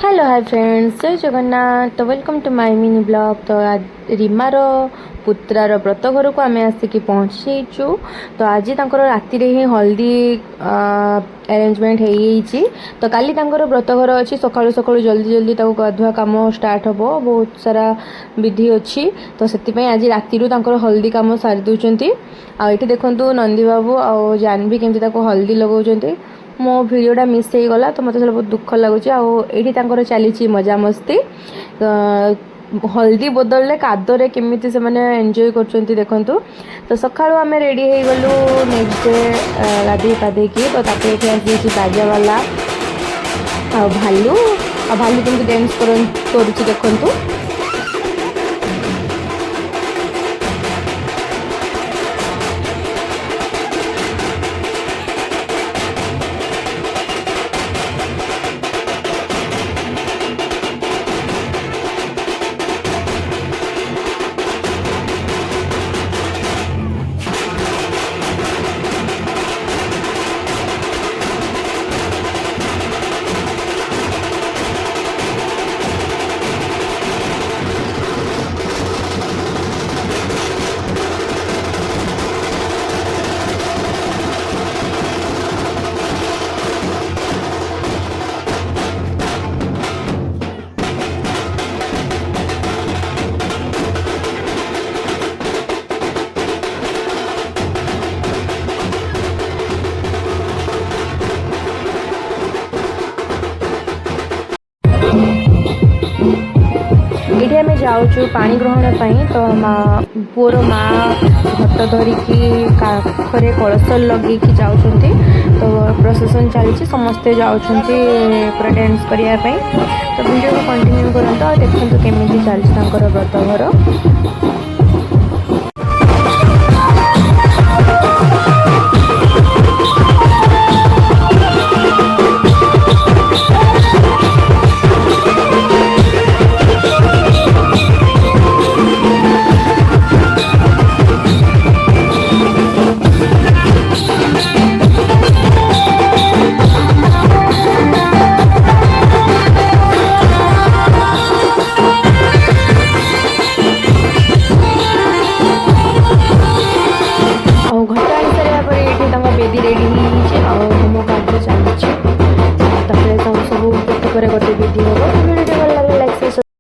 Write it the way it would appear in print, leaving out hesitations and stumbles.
Hello hi friends Jai Jagannath तो welcome to my mini blog. तो रीमार पुत्रार व्रत घर को आम आसिक पहुँचीचु। तो आज राति ही हल्दी अरेंजमेंट हो तो काली व्रत घर अच्छी सकाळु सकाळु जल्दी जल्दी गाधुआ कम स्टार्ट हम बहुत सारा विधि अच्छी। तो से आज राति हल्दी कम सारी दौरान आठ देखु नंदी बाबू आ जानवी केमती हल्दी लगाउछन्ती। मो भिडियोटा मिस हो गला तो मतलब बहुत दुख लगुच। आठी चली मजा मस्ती हल्दी बदल कादरे केमी से एंजॉय कर देखु। तो सका आम रेडी हो गलु नेक्स्ट डे गाधे पाधे की। तो आसी बाजा वाला आ भालू केमती डांस कर देखु। ये आम जाऊँ पानी ग्रहण पर। तो माँ पुअर माँ घट धरिकी काखरे कलश लगे जाऊँ। तो प्रोसेसन चली समस्ते जाऊँ पूरा डांस करने। तो वीडियो को कंटिन्यू करते देखते केमी चलती व्रत घर।